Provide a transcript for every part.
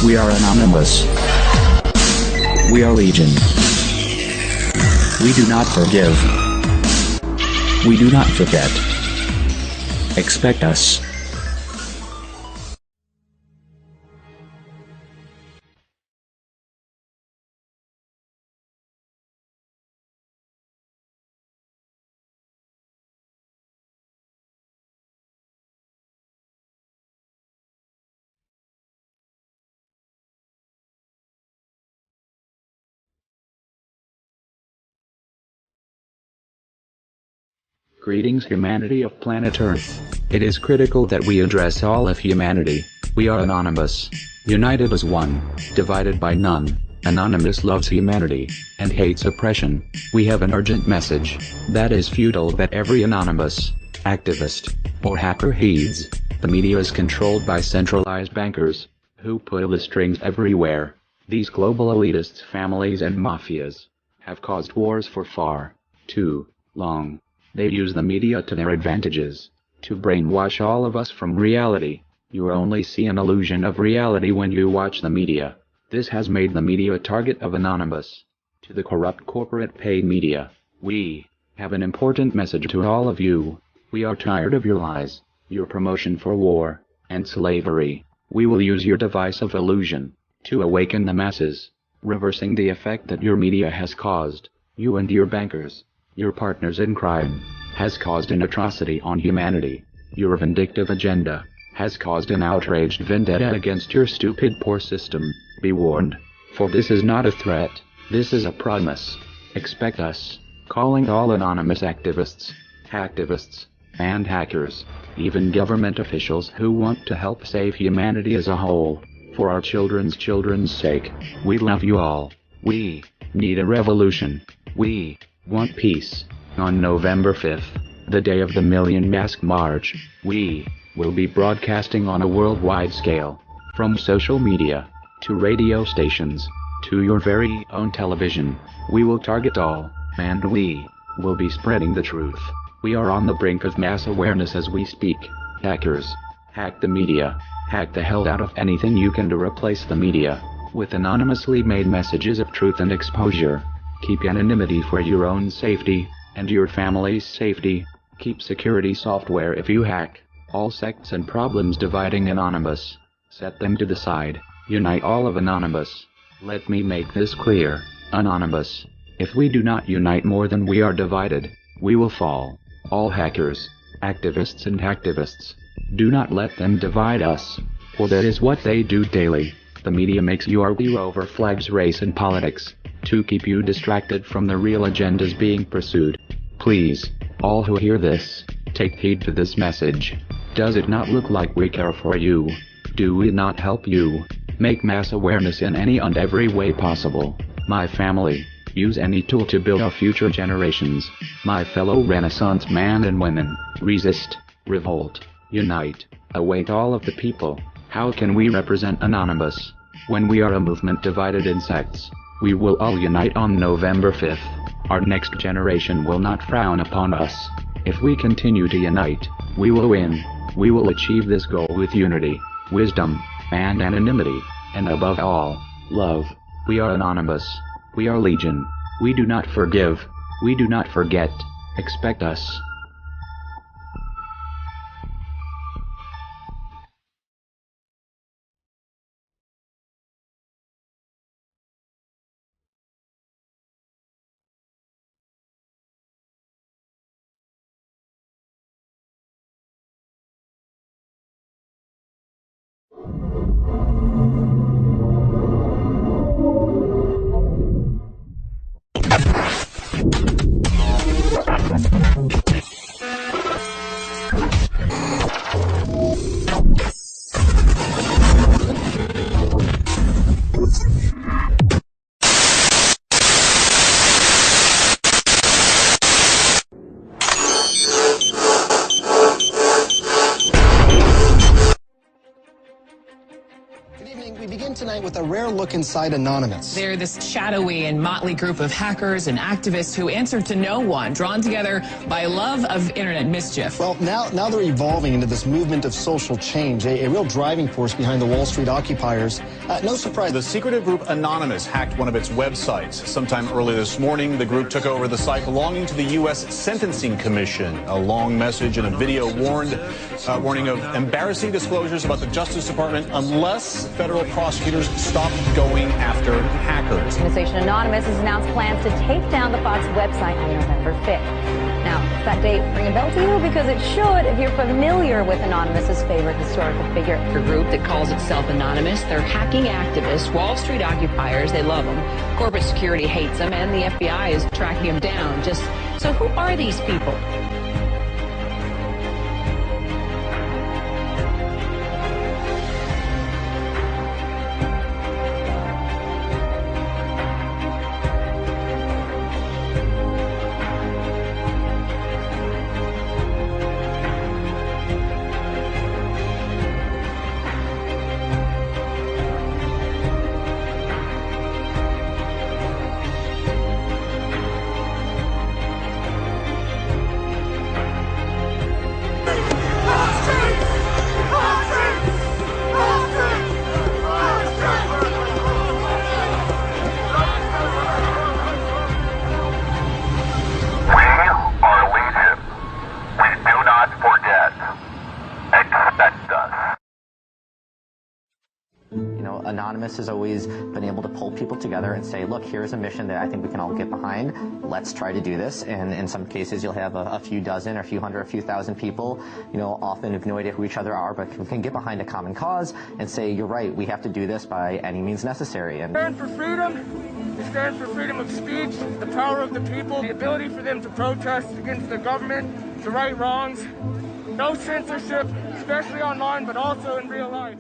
We are anonymous. We are legion. We do not forgive. We do not forget. Expect us. Greetings, humanity of planet Earth. It is critical that we address all of humanity. We are anonymous, united as one, divided by none. Anonymous loves humanity, and hates oppression. We have an urgent message, that is futile that every anonymous, activist, or hacker heeds. The media is controlled by centralized bankers, who pull the strings everywhere. These global elitists, families and mafias, have caused wars for far too long. They use the media to their advantages, to brainwash all of us from reality. You only see an illusion of reality when you watch the media. This has made the media a target of anonymous. To the corrupt corporate paid media, we have an important message to all of you. We are tired of your lies, your promotion for war and slavery. We will use your device of illusion to awaken the masses, reversing the effect that your media has caused. You and your bankers, your partners in crime, has caused an atrocity on humanity. Your vindictive agenda has caused an outraged vendetta against your stupid poor system. Be warned, for this is not a threat, this is a promise. Expect us, calling all anonymous activists, hacktivists, and hackers, even government officials who want to help save humanity as a whole. For our children's sake, we love you all. We need a revolution. We want peace. On November 5th, the day of the Million Mask March, we will be broadcasting on a worldwide scale, from social media, to radio stations, to your very own television. We will target all, and we will be spreading the truth. We are on the brink of mass awareness as we speak. Hackers, hack the media, hack the hell out of anything you can to replace the media with anonymously made messages of truth and exposure. Keep anonymity for your own safety, and your family's safety. Keep security software if you hack. All sects and problems dividing Anonymous, set them to the side. Unite all of Anonymous. Let me make this clear, Anonymous. If we do not unite more than we are divided, we will fall. All hackers, activists and hacktivists, do not let them divide us, for that is what they do daily. The media makes you argue over flags, race and politics, to keep you distracted from the real agendas being pursued. Please, all who hear this, take heed to this message. Does it not look like we care for you? Do we not help you make mass awareness in any and every way possible? My family, use any tool to build our future generations. My fellow Renaissance men and women, resist, revolt, unite, await all of the people. How can we represent Anonymous when we are a movement divided in sects? We will all unite on November 5th. Our next generation will not frown upon us. If we continue to unite, we will win. We will achieve this goal with unity, wisdom, and anonymity, and above all, love. We are anonymous. We are legion. We do not forgive. We do not forget. Expect us. evening. We begin tonight with a rare look inside Anonymous. They're this shadowy and motley group of hackers and activists who answer to no one, drawn together by love of internet mischief. Well, now they're evolving into this movement of social change, a real driving force behind the Wall Street occupiers. No surprise. The secretive group Anonymous hacked one of its websites. Sometime early this morning, the group took over the site belonging to the U.S. Sentencing Commission. A long message and a video warning of embarrassing disclosures about the Justice Department unless federal prosecutors stop going after hackers. Organization Anonymous has announced plans to take down the Fox website on November 5th. Now, does that date ring a bell to you? Because it should if you're familiar with Anonymous's favorite historical figure. A group that calls itself Anonymous. They're hacking activists, Wall Street occupiers. They love them. Corporate security hates them, and the FBI is tracking them down. So who are these people? Anonymous has always been able to pull people together and say, look, here's a mission that I think we can all get behind. Let's try to do this. And in some cases, you'll have a few dozen or a few hundred, a few thousand people, often have no idea who each other are, but can get behind a common cause and say, you're right, we have to do this by any means necessary. And stand for freedom. We stand for freedom of speech, the power of the people, the ability for them to protest against the government, to right wrongs. No censorship, especially online, but also in real life.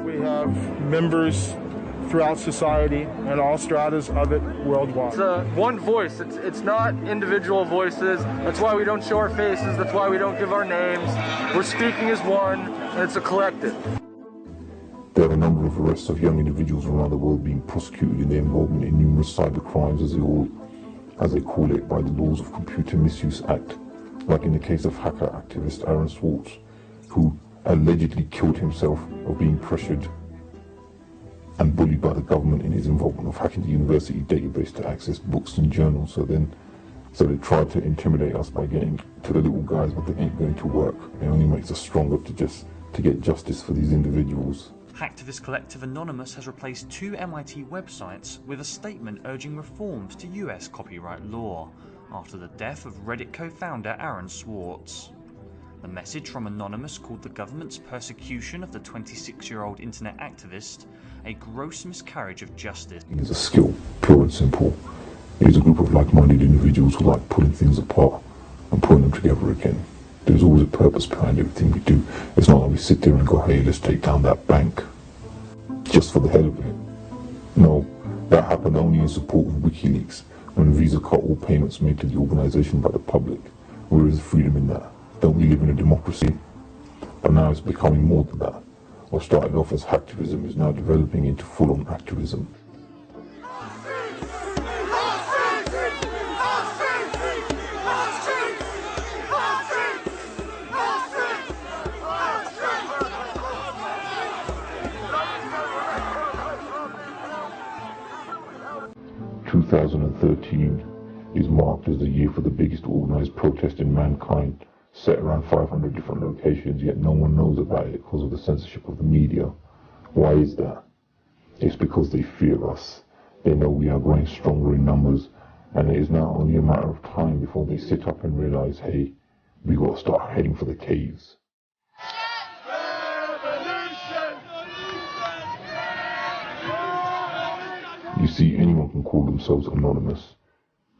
We have members throughout society and all stratas of it worldwide. It's one voice. It's not individual voices. That's why we don't show our faces. That's why we don't give our names. We're speaking as one, and it's a collective. There are a number of arrests of young individuals around the world being prosecuted in their involvement in numerous cyber crimes, as they call it, by the Laws of Computer Misuse Act, like in the case of hacker activist Aaron Swartz, who allegedly killed himself of being pressured and bullied by the government in his involvement of hacking the university database to access books and journals. So they tried to intimidate us by getting to the little guys, but they ain't going to work. It only makes us stronger to get justice for these individuals. Hacktivist collective Anonymous has replaced 2 MIT websites with a statement urging reforms to US copyright law after the death of Reddit co-founder Aaron Swartz. The message from Anonymous called the government's persecution of the 26-year-old internet activist a gross miscarriage of justice. It's a skill, pure and simple. It is a group of like-minded individuals who like pulling things apart and putting them together again. There's always a purpose behind everything we do. It's not like we sit there and go, hey, let's take down that bank just for the hell of it. No, that happened only in support of WikiLeaks, when Visa cut all payments made to the organization by the public. Where is the freedom in that? Don't we live in a democracy? But now it's becoming more than that. What started off as hacktivism is now developing into full-on activism. 2013 is marked as the year for the biggest organized protest in mankind, set around 500 different locations, yet no one knows about it because of the censorship of the media. Why is that? It's because they fear us. They know we are growing stronger in numbers, and it is now only a matter of time before they sit up and realize, hey, we got to start heading for the caves. You see, anyone can call themselves anonymous,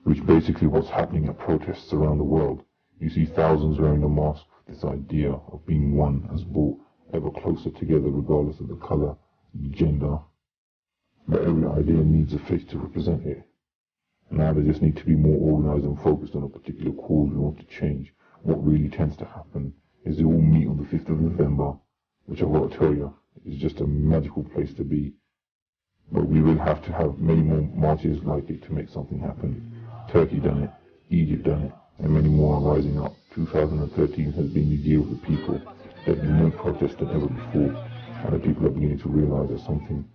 which basically what's happening at protests around the world. You see thousands wearing a mask This idea of being one has brought ever closer together regardless of the color, the gender, but every idea needs a face to represent it. Now they just need to be more organized and focused on a particular cause we want to change. What really tends to happen is they all meet on the 5th of November, which I've got to tell you, is just a magical place to be. But we will have to have many more marches like it to make something happen. Turkey done it, Egypt done it, and many more are rising up. 2013 has been the year of the people. There have been more protests than ever before, and the people are beginning to realize that something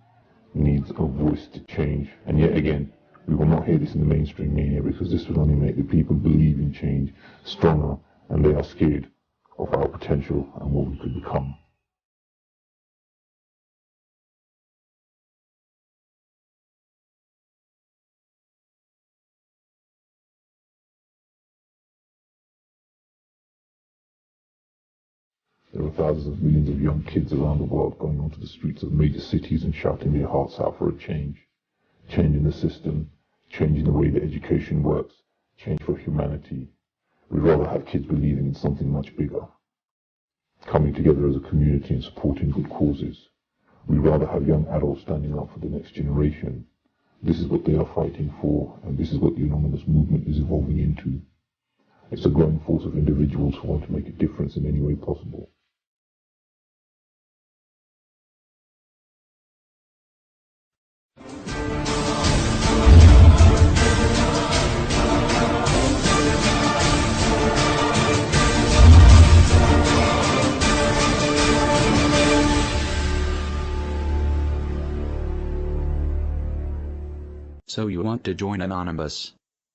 needs a voice to change. And yet again, we will not hear this in the mainstream media because this will only make the people believe in change stronger, and they are scared of our potential and what we could become. There are thousands of millions of young kids around the world going onto the streets of major cities and shouting their hearts out for a change. Change in the system, change in the way that education works, change for humanity. We'd rather have kids believing in something much bigger, coming together as a community and supporting good causes. We'd rather have young adults standing up for the next generation. This is what they are fighting for, and this is what the Anonymous movement is evolving into. It's a growing force of individuals who want to make a difference in any way possible. So you want to join Anonymous?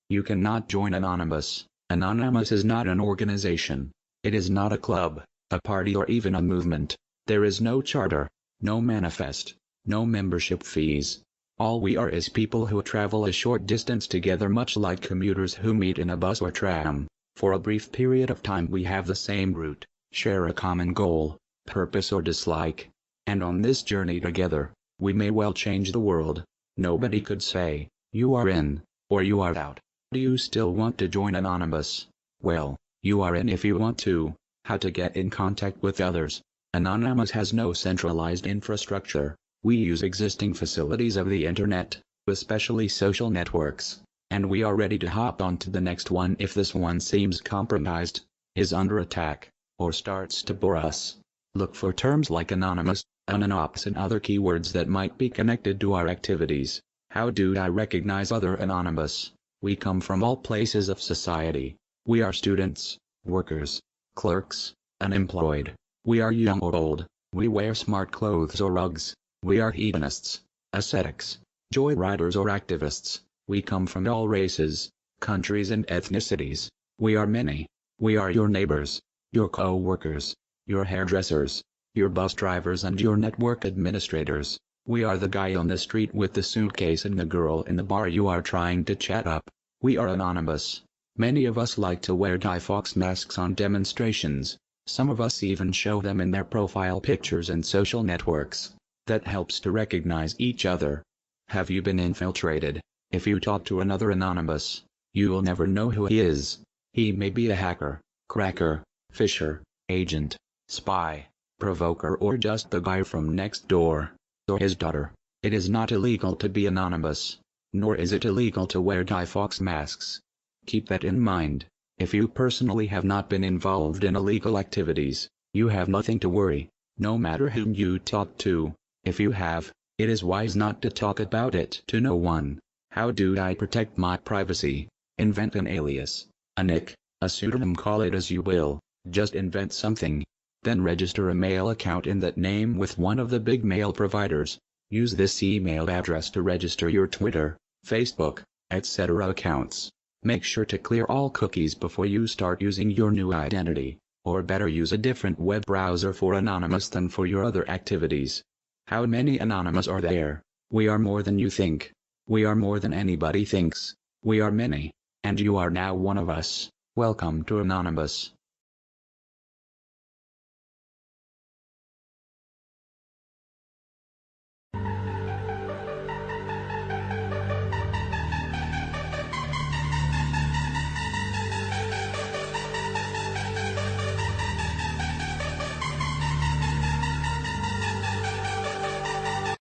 You cannot join Anonymous. Anonymous is not an organization. It is not a club, a party, or even a movement. There is no charter, no manifest, no membership fees. All we are is people who travel a short distance together, much like commuters who meet in a bus or tram. For a brief period of time we have the same route, share a common goal, purpose or dislike. And on this journey together, we may well change the world. Nobody could say, you are in, or you are out. Do you still want to join Anonymous? Well, you are in if you want to. How to get in contact with others? Anonymous has no centralized infrastructure. We use existing facilities of the internet, especially social networks. And we are ready to hop on to the next one if this one seems compromised, is under attack, or starts to bore us. Look for terms like Anonymous, Anonops and other keywords that might be connected to our activities. How do I recognize other Anonymous? We come from all places of society. We are students, workers, clerks, unemployed. We are young or old. We wear smart clothes or rugs. We are hedonists, ascetics, joyriders or activists. We come from all races, countries and ethnicities. We are many. We are your neighbors, your co-workers, your hairdressers, your bus drivers and your network administrators. We are the guy on the street with the suitcase and the girl in the bar you are trying to chat up. We are Anonymous. Many of us like to wear Guy Fawkes masks on demonstrations. Some of us even show them in their profile pictures and social networks. That helps to recognize each other. Have you been infiltrated? If you talk to another Anonymous, you will never know who he is. He may be a hacker, cracker, fisher, agent, spy, provoker, or just the guy from next door, or his daughter. It is not illegal to be anonymous, nor is it illegal to wear Guy Fawkes masks. Keep that in mind. If you personally have not been involved in illegal activities, you have nothing to worry, no matter whom you talk to. If you have, it is wise not to talk about it to no one. How do I protect my privacy? Invent an alias, a nick, a pseudonym, call it as you will. Just invent something. Then register a mail account in that name with one of the big mail providers. Use this email address to register your Twitter, Facebook, etc. accounts. Make sure to clear all cookies before you start using your new identity, or better use a different web browser for Anonymous than for your other activities. How many Anonymous are there? We are more than you think. We are more than anybody thinks. We are many, and you are now one of us. Welcome to Anonymous.